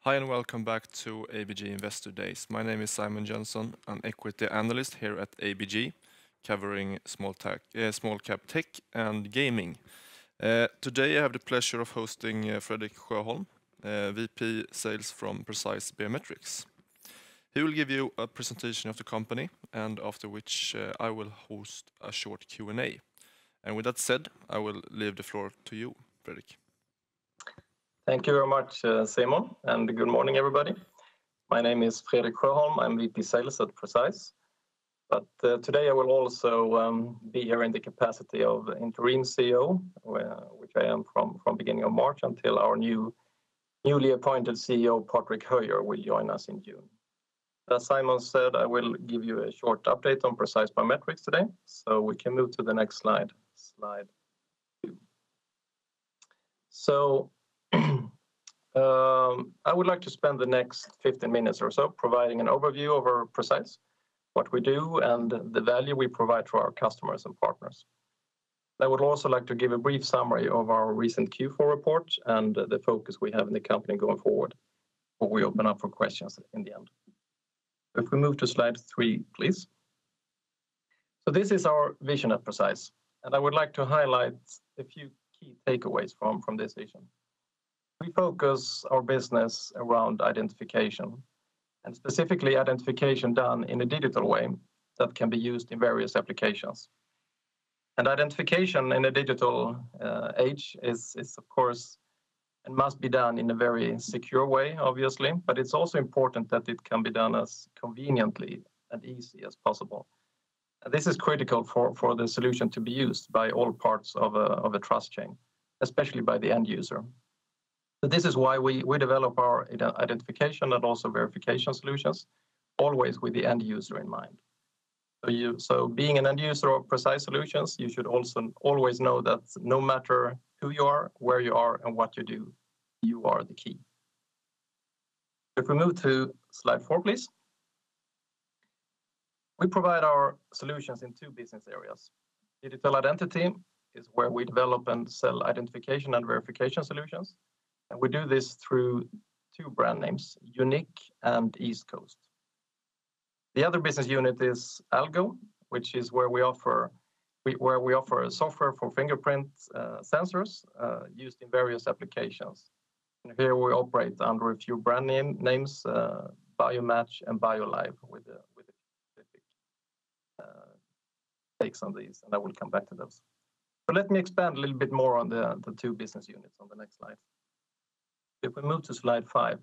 Hi and welcome back to ABG Investor Days. My name is Simon Johnson, an equity analyst here at ABG, covering small cap tech and gaming. Today I have the pleasure of hosting Fredrik Sjöholm, VP Sales from Precise Biometrics. He will give you a presentation of the company, and after which I will host a short Q&A. And with that said, I will leave the floor to you, Fredrik. Thank you very much, Simon, and good morning, everybody. My name is Fredrik Sjöholm. I'm VP Sales at Precise. But today I will also be here in the capacity of interim CEO, which I am from beginning of March until our newly appointed CEO, Patrick Höjer, will join us in June. As Simon said, I will give you a short update on Precise Biometrics today. So we can move to the next slide, slide 2. So I would like to spend the next 15 minutes or so providing an overview of our Precise, what we do, and the value we provide to our customers and partners. I would also like to give a brief summary of our recent Q4 report and the focus we have in the company going forward before we open up for questions in the end. If we move to slide 3, please. So this is our vision at Precise, and I would like to highlight a few key takeaways from this vision. We focus our business around identification, and specifically identification done in a digital way that can be used in various applications. And identification in a digital age is of course, and must be done in a very secure way, obviously, but it's also important that it can be done as conveniently and easy as possible. And this is critical for the solution to be used by all parts of a trust chain, especially by the end user. So this is why we develop our identification and also verification solutions, always with the end user in mind. So being an end user of Precise solutions, you should also always know that no matter who you are, where you are, and what you do, you are the key. If we move to slide 4, please. We provide our solutions in 2 business areas. Digital identity is where we develop and sell identification and verification solutions. And we do this through 2 brand names, Unique and East Coast. The other business unit is Algo, which is where we offer software for fingerprint sensors used in various applications. And here we operate under a few brand names, Biomatch and BioLive, with a specific takes on these, and I will come back to those. So let me expand a little bit more on the 2 business units on the next slide. If we move to slide 5,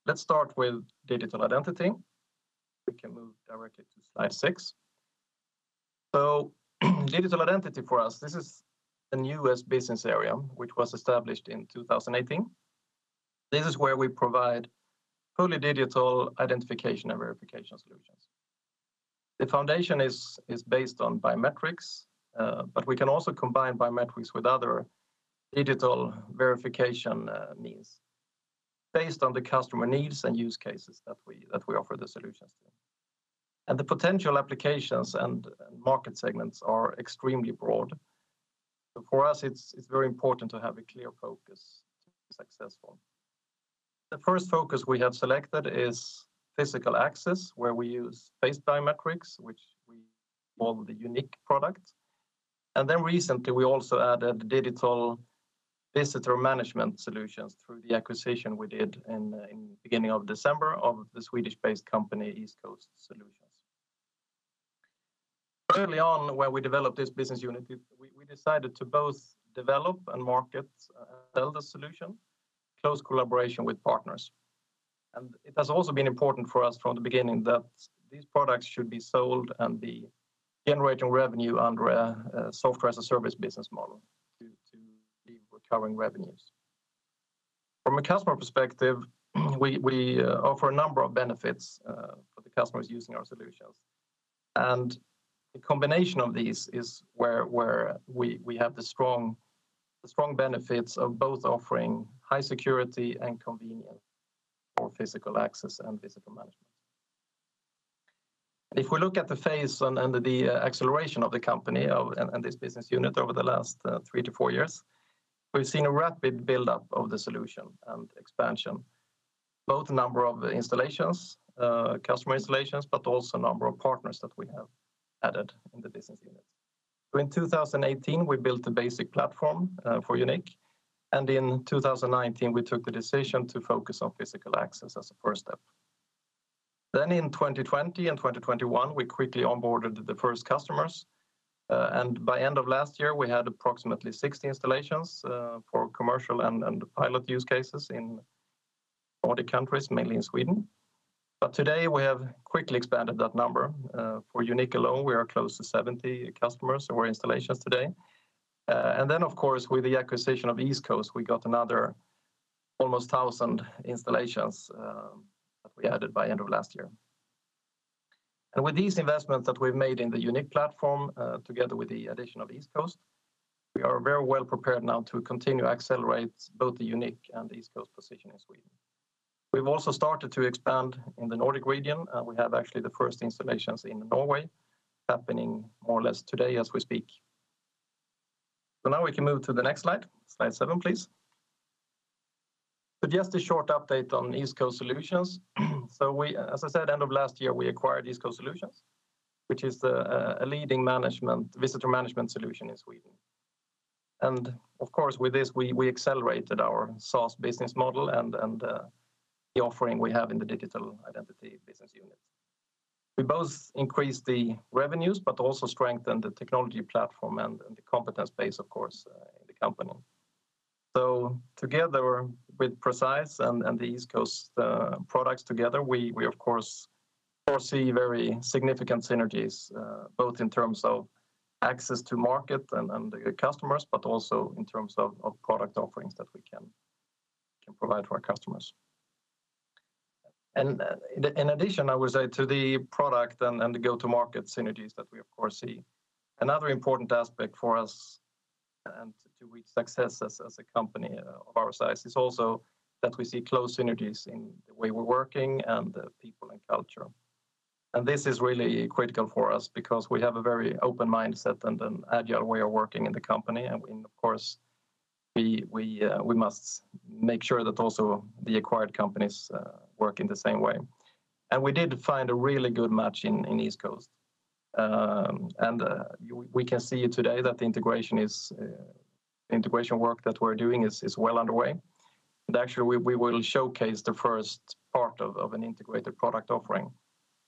let's start with digital identity. We can move directly to slide 6. So digital identity for us, this is the newest business area, which was established in 2018. This is where we provide fully digital identification and verification solutions. The foundation is based on biometrics, but we can also combine biometrics with other digital verification means based on the customer needs and use cases that we offer the solutions to. And the potential applications and market segments are extremely broad. So for us, it's very important to have a clear focus to be successful. The first focus we have selected is physical access, where we use face biometrics, which we call the Unique product. And then recently we also added digital visitor management solutions through the acquisition we did in beginning of December of the Swedish-based company East Coast Solutions. Early on, when we developed this business unit, we decided to both develop and market sell the solution, close collaboration with partners. And it has also been important for us from the beginning that these products should be sold and be generating revenue under a software as a service business model to be recurring revenues. From a customer perspective, we offer a number of benefits for the customers using our solutions. And the combination of these is where we have the strong benefits of both offering high security and convenience for physical access and visitor management. If we look at the phase and the acceleration of the company and this business unit over the last 3 to 4 years, we've seen a rapid build-up of the solution and expansion. both a number of installations, customer installations, but also a number of partners that we have added in the business unit. So in 2018, we built the basic platform for YOUNiQ, and in 2019, we took the decision to focus on physical access as a first step. Then in 2020 and 2021, we quickly onboarded the first customers, and by end of last year, we had approximately 60 installations for commercial and pilot use cases in Nordic countries, mainly in Sweden. But today, we have quickly expanded that number. For YOUNiQ alone, we are close to 70 customers or installations today. And then, of course, with the acquisition of East Coast, we got another almost 1,000 installations that we added by end of last year. And with these investments that we've made in the YOUNiQ platform, together with the addition of East Coast, we are very well prepared now to continue to accelerate both the YOUNiQ and East Coast position in Sweden. We've also started to expand in the Nordic region, and we have actually the first installations in Norway happening more or less today as we speak. So now we can move to the next slide. Slide 7, please. So just a short update on East Coast Solutions. So we, as I said, end of last year, we acquired East Coast Solutions, which is a leading visitor management solution in Sweden. And of course, with this, we accelerated our SaaS business model and the offering we have in the digital identity business unit. We both increased the revenues, but also strengthened the technology platform and the competence base, of course, in the company. So together with Precise and the East Coast products together, we of course foresee very significant synergies, both in terms of access to market and the customers, but also in terms of product offerings that we can provide to our customers. And in addition, I would say to the product and the go-to-market synergies that we of course see, another important aspect for us and to reach success as a company of our size is also that we see close synergies in the way we're working and the people and culture. And this is really critical for us because we have a very open mindset and an agile way of working in the company, and of course we must make sure that also the acquired companies work in the same way. And we did find a really good match in East Coast. We can see today that the integration work that we're doing is well underway. And actually, we will showcase the first part of an integrated product offering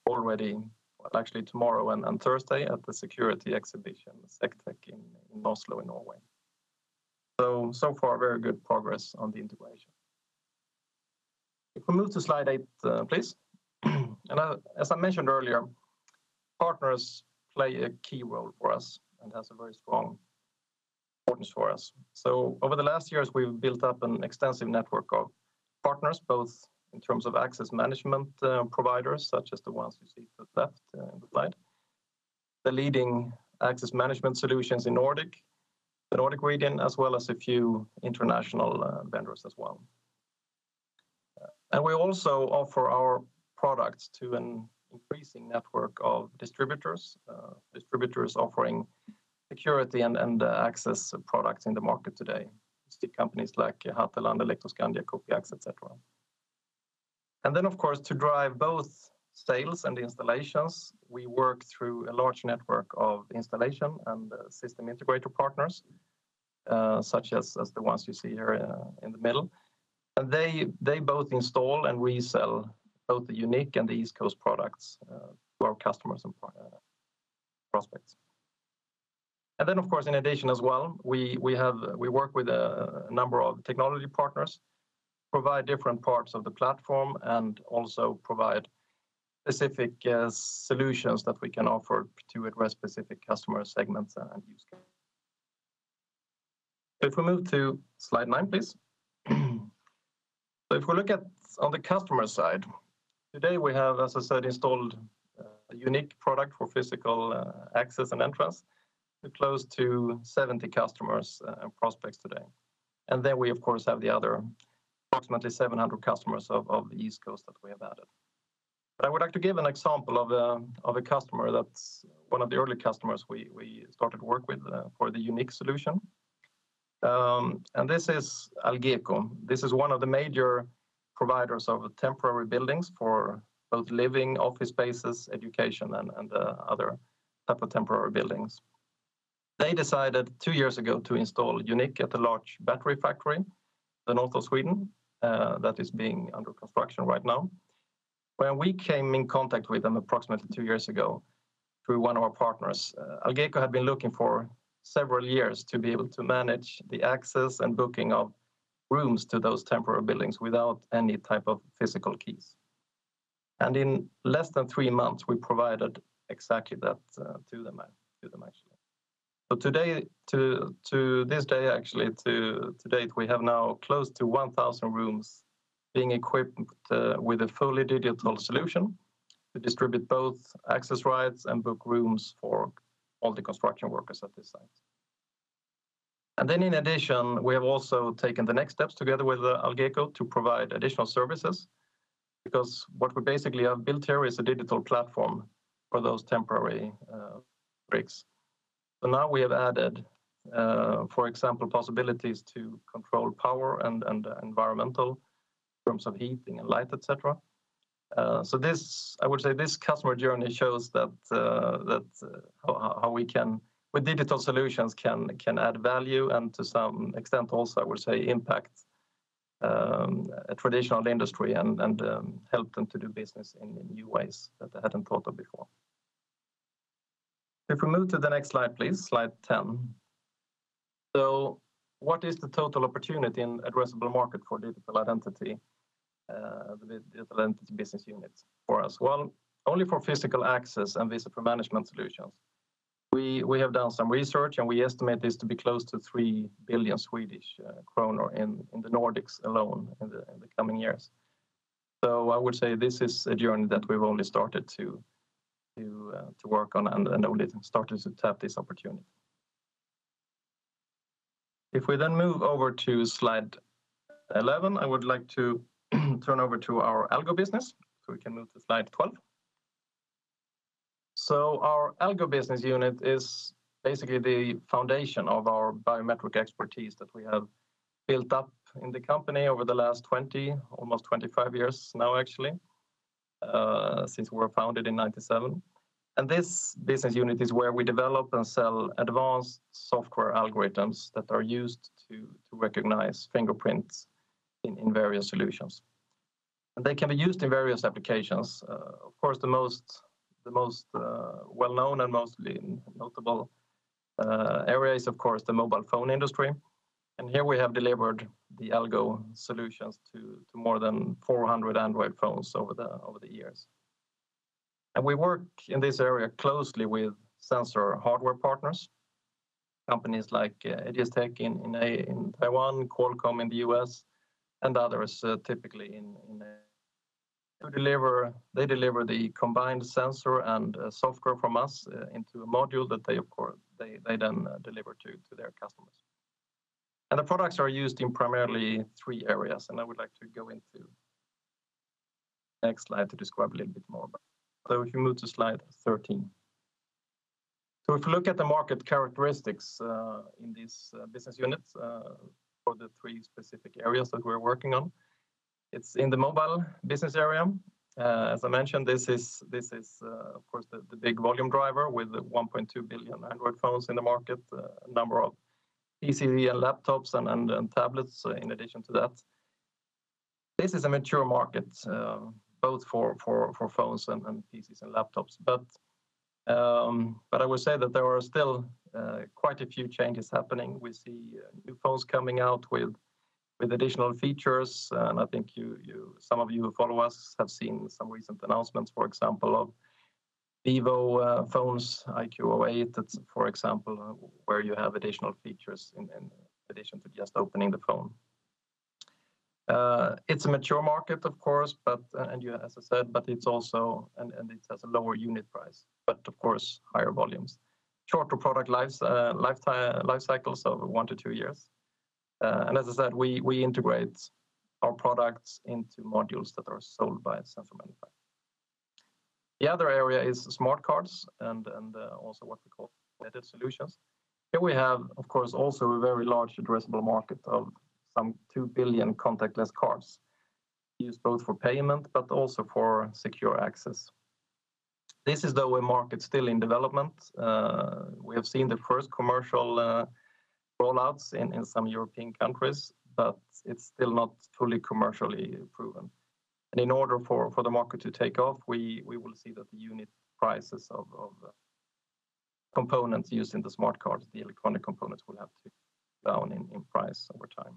already, well, actually tomorrow and Thursday at the security exhibition, SecTech in Oslo in Norway. So far, very good progress on the integration. If we move to slide 8, please. And as I mentioned earlier, partners play a key role for us and has a very strong importance for us. So over the last years, we've built up an extensive network of partners, both in terms of access management providers, such as the ones you see to the left in the slide, the leading access management solutions in the Nordic region, as well as a few international vendors as well. And we also offer our products to an increasing network of distributors offering security and access products in the market today. You see companies like Hataland, Electroscandia, Copiax, etc. And then, of course, to drive both sales and installations, we work through a large network of installation and system integrator partners, such as the ones you see here in the middle. And they both install and resell both the YOUNiQ and the East Coast products to our customers and prospects. And then, of course, in addition as well, we work with a number of technology partners, provide different parts of the platform, and also provide specific solutions that we can offer to address specific customer segments and use cases. If we move to slide 9, please. So if we look at on the customer side, today we have, as I said, installed a YOUNiQ product for physical access and entrance to close to 70 customers and prospects today. And then we, of course, have the other approximately 700 customers of the East Coast that we have added. But I would like to give an example of a customer that's one of the early customers we started work with for the YOUNiQ solution. And this is Algo. This is one of the major providers of temporary buildings for both living, office spaces, education, and other type of temporary buildings. They decided 2 years ago to install YOUNiQ at a large battery factory in the north of Sweden that is being under construction right now. When we came in contact with them approximately 2 years ago through one of our partners, Algeco had been looking for several years to be able to manage the access and booking of rooms to those temporary buildings without any type of physical keys. And in less than 3 months, we provided exactly that to them actually. So today, to this day, actually, to date, we have now close to 1,000 rooms being equipped with a fully digital solution to distribute both access rights and book rooms for all the construction workers at this site. And then in addition, we have also taken the next steps together with Algeco to provide additional services, because what we basically have built here is a digital platform for those temporary bricks. So now we have added, for example, possibilities to control power and environmental in terms of heating and light, etc. So this, I would say, this customer journey shows that how we can, with digital solutions, can add value and to some extent also, I would say, impact a traditional industry and help them to do business in new ways that they hadn't thought of before. If we move to the next slide, please, slide 10. So what is the total opportunity in addressable market for digital identity, the digital identity business unit for us? Well, only for physical access and visitor management solutions. We have done some research and we estimate this to be close to 3 billion Swedish kronor in the Nordics alone in the coming years. So I would say this is a journey that we've only started to work on and only started to tap this opportunity. If we then move over to slide 11, I would like to turn over to our Algo business. So we can move to slide 12. So our Algo business unit is basically the foundation of our biometric expertise that we have built up in the company over the last almost 25 years now, actually, since we were founded in 1997. And this business unit is where we develop and sell advanced software algorithms that are used to recognize fingerprints in various solutions. And they can be used in various applications. Of course, the most well-known and mostly notable area is, of course, the mobile phone industry. And here we have delivered the Algo solutions to more than 400 Android phones over the years. And we work in this area closely with sensor hardware partners, companies like ABGSC in Taiwan, Qualcomm in the US, and others typically in they deliver the combined sensor and software from us into a module that they then deliver to their customers. And the products are used in primarily 3 areas, and I would like to go into the next slide to describe a little bit more about it. So if you move to slide 13. So if you look at the market characteristics in these business units for the 3 specific areas that we're working on, it's in the mobile business area. As I mentioned, this is of course the big volume driver with 1.2 billion Android phones in the market, a number of PC and laptops and tablets in addition to that. This is a mature market, both for phones and PCs and laptops. But I would say that there are still quite a few changes happening. We see new phones coming out with additional features, and I think some of you who follow us have seen some recent announcements, for example, of Vivo phones, IQ08, for example, where you have additional features in addition to just opening the phone. It's a mature market, of course, but as I said, but it's also and it has a lower unit price, but of course higher volumes, shorter product life cycles of 1 to 2 years, and as I said, we integrate our products into modules that are sold by sensor manufacturers. The other area is smart cards and also what we call embedded solutions. Here we have, of course, also a very large addressable market of some 2 billion contactless cards. used both for payment but also for secure access. This is, though, a market still in development. We have seen the first commercial rollouts in some European countries, but it's still not fully commercially proven. And in order for the market to take off, we will see that the unit prices of components used in the smart cards, the electronic components, will have to go down in price over time.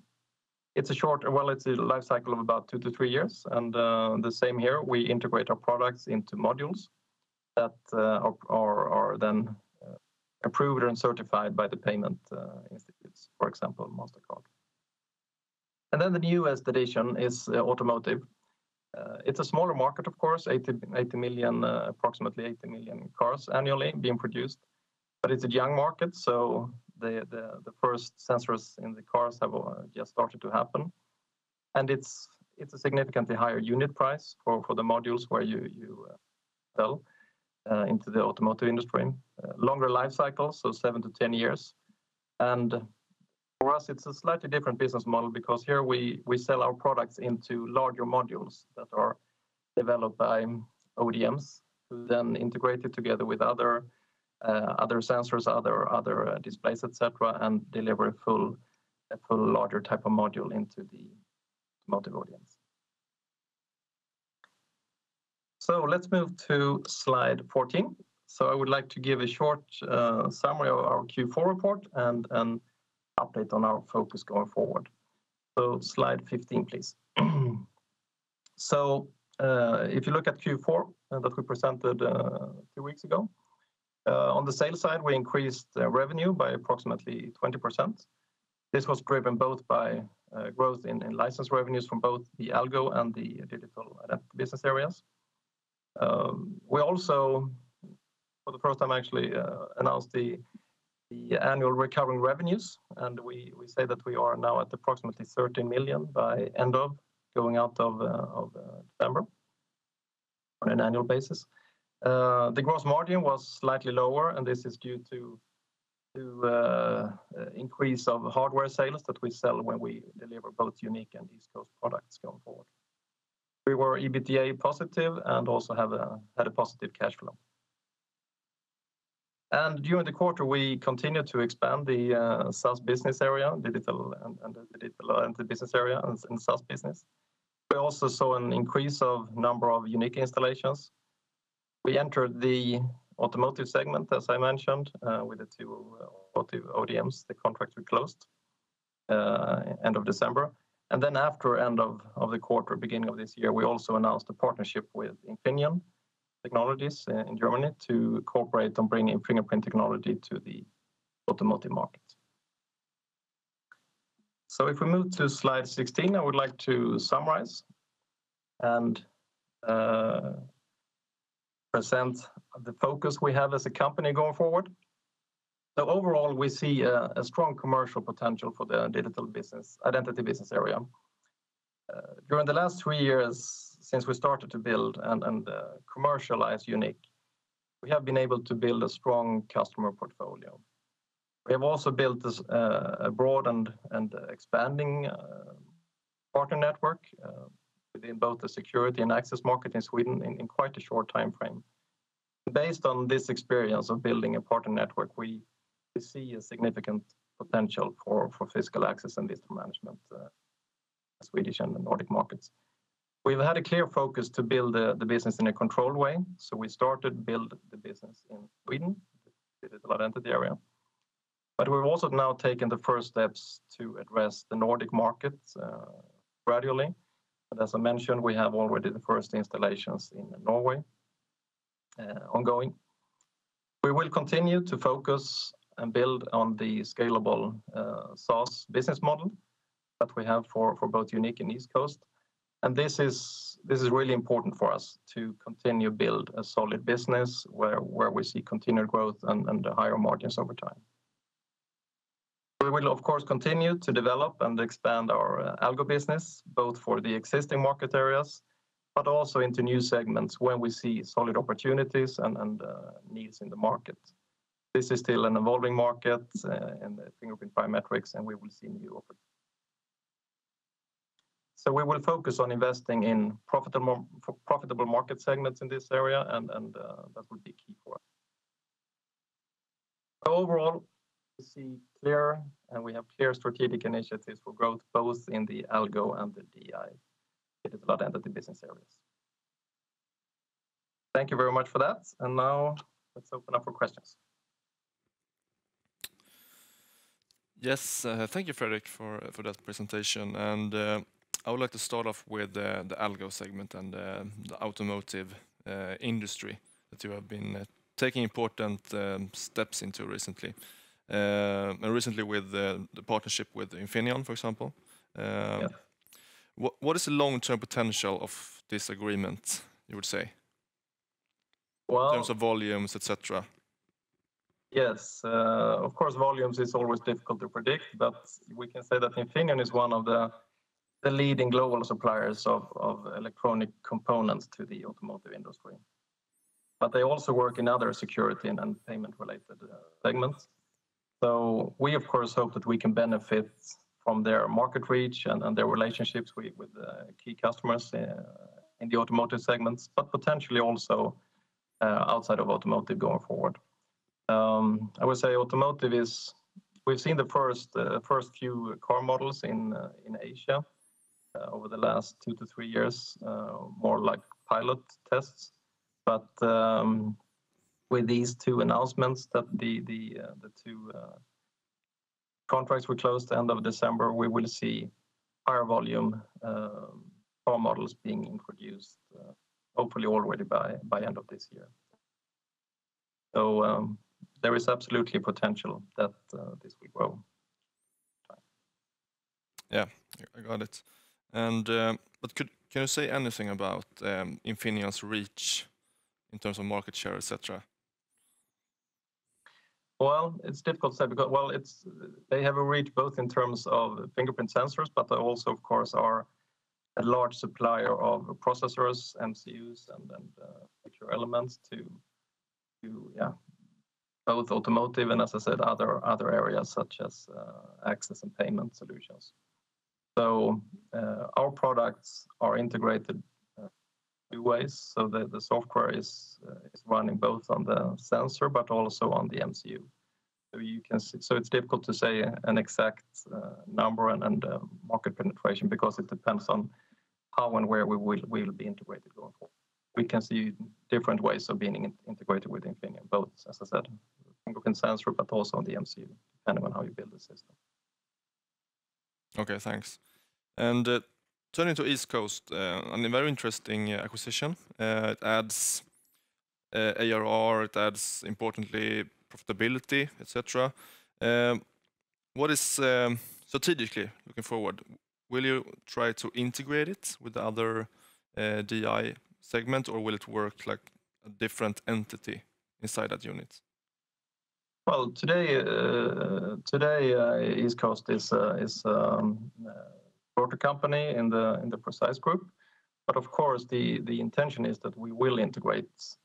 It's a life cycle of about 2 to 3 years, and the same here. We integrate our products into modules that are then approved and certified by the payment institutes, for example, MasterCard. And then the newest addition is automotive. It's a smaller market, of course, 80 million, approximately 80 million cars annually being produced, but it's a young market, so the first sensors in the cars have just started to happen, and it's a significantly higher unit price for the modules where you sell into the automotive industry. Longer life cycles, so 7 to 10 years, and for us it's a slightly different business model because here we sell our products into larger modules that are developed by ODMs who then integrate it together with other sensors, other displays, etc., and deliver a full larger type of module into the automotive audience. So let's move to slide 14. So I would like to give a short summary of our Q4 report and an update on our focus going forward. So slide 15, please. So if you look at Q4 that we presented 2 weeks ago, on the sales side, we increased revenue by approximately 20%. This was driven both by growth in license revenues from both the Algo and the digital identity business areas. We also, for the first time, actually announced the annual recurring revenues, and we say that we are now at approximately 13 million by end of going out of December on an annual basis. The gross margin was slightly lower, and this is due to increase of hardware sales that we sell when we deliver both unique and East Coast products going forward. We were EBITDA positive and also had a positive cash flow. And during the quarter, we continued to expand the SaaS business area, digital and the digital identity business area and SaaS business. We also saw an increase of number of unique installations. We entered the automotive segment, as I mentioned, with the 2 automotive ODMs. The contracts we closed end of December. And then after end of the quarter, beginning of this year, we also announced a partnership with Infineon Technologies in Germany to cooperate on bringing fingerprint technology to the automotive market. So if we move to slide 16, I would like to summarize and present the focus we have as a company going forward. So overall, we see a strong commercial potential for the digital business, identity business area. During the last 3 years, since we started to build and commercialize Unique, we have been able to build a strong customer portfolio. We have also built this, a broad and expanding partner network within both the security and access market in Sweden in quite a short time frame. Based on this experience of building a partner network, we see a significant potential for physical access and visitor management in Swedish and the Nordic markets. We've had a clear focus to build the business in a controlled way. So we started build the business in Sweden, the digital identity area. But we've also now taken the first steps to address the Nordic markets gradually. And as I mentioned, we have already the first installations in Norway ongoing. We will continue to focus and build on the scalable SaaS business model that we have for both Unique and East Coast. And this is really important for us to continue build a solid business where we see continued growth and higher margins over time. We will, of course, continue to develop and expand our Algo business, both for the existing market areas, but also into new segments when we see solid opportunities and needs in the market. This is still an evolving market in the fingerprint biometrics, and we will see new opportunities. So we will focus on investing in profitable market segments in this area, and that will be key for us. So overall, we see clear, and we have clear strategic initiatives for growth, both in the Algo and the DI digital identity business areas. Thank you very much for that. And now let's open up for questions. Yes, thank you, Fredrik, for that presentation. And I would like to start off with the Algo segment and the automotive industry that you have been taking important steps into recently. And recently with the partnership with Infineon, for example. Yeah. What is the long-term potential of this agreement, you would say? Well, in terms of volumes, etc. Yes, of course, volumes is always difficult to predict, but we can say that Infineon is one of the leading global suppliers of electronic components to the automotive industry. But they also work in other security and payment-related segments. So we, of course, hope that we can benefit from their market reach and their relationships with key customers in the automotive segments, but potentially also outside of automotive going forward. I would say automotive is, we've seen the first few car models in Asia over the last 2 to 3 years, more like pilot tests. But with these two announcements that the two contracts were closed at the end of December, we will see higher volume car models being introduced, hopefully already by end of this year. So there is absolutely potential that this will grow. Yeah, I got it. And but can you say anything about Infineon's reach in terms of market share, etc.? Well, it's difficult to say because they have a reach both in terms of fingerprint sensors, but they also, of course, are a large supplier of processors, MCUs, and secure elements to both automotive and, as I said, other areas such as access and payment solutions. So our products are integrated two ways. So the software is running both on the sensor but also on the MCU. So you can see, so it's difficult to say an exact number and market penetration because it depends on how and where we will be integrated going forward. We can see different ways of being integrated with Infineon, both, as I said, fingerprint sensor, but also on the MCU, depending on how you build the system. Okay, thanks. And turning to East Coast, a very interesting acquisition. It adds ARR, it adds, importantly, profitability, etc. What is strategically looking forward? Will you try to integrate it with the other DI segment, or will it work like a different entity inside that unit? Well, today East Coast is broker company in the Precise Group, but of course the intention is that we will integrate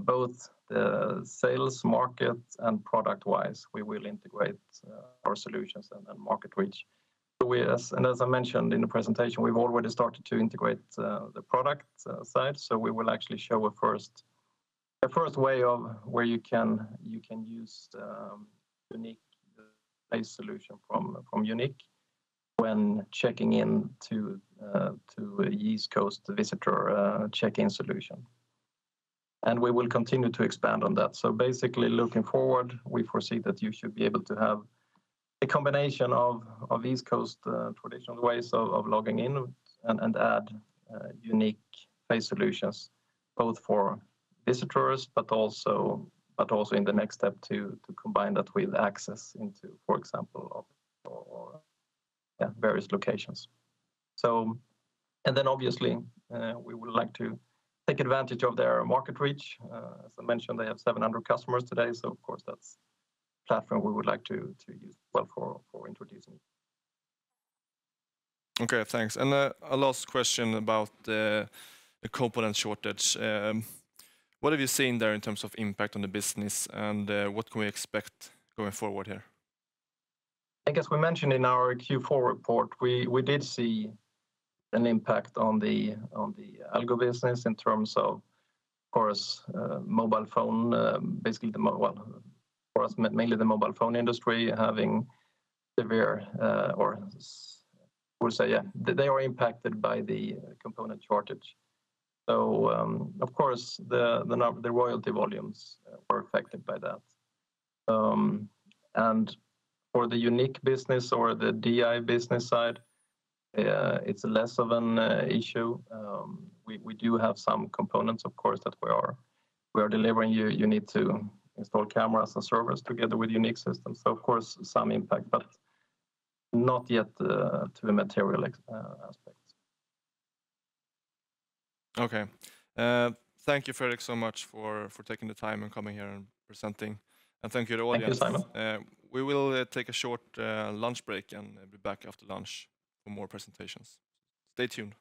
both the sales, market, and product-wise. We will integrate our solutions and market reach. So as I mentioned in the presentation, we've already started to integrate the product side. So we will actually show a first way of where you can use unique face solution from Unique when checking in to East Coast visitor check-in solution. And we will continue to expand on that. So basically, looking forward, we foresee that you should be able to have a combination of East Coast traditional ways of logging in and add unique face solutions, both for visitors, but also in the next step to combine that with access into, for example, various locations. So, and then obviously we would like to take advantage of their market reach. As I mentioned, they have 700 customers today, so of course that's a platform we would like to use well for introducing. Okay, thanks. And a last question about the component shortage. What have you seen there in terms of impact on the business, and what can we expect going forward here? I guess we mentioned in our Q4 report, we did see an impact on the Algo business in terms of course, mobile phone, basically for us, mainly the mobile phone industry having severe, they are impacted by the component shortage. So, of course, the royalty volumes were affected by that. And for the unique business or the DI business side, it's less of an issue. We do have some components, of course, that we are delivering. You need to install cameras and servers together with unique systems. So, of course, some impact, but not yet to a material aspect. Okay. Thank you, Fredrik, so much for taking the time and coming here and presenting. And thank you to the audience. Thank you, Simon. We will take a short lunch break and be back after lunch for more presentations. Stay tuned.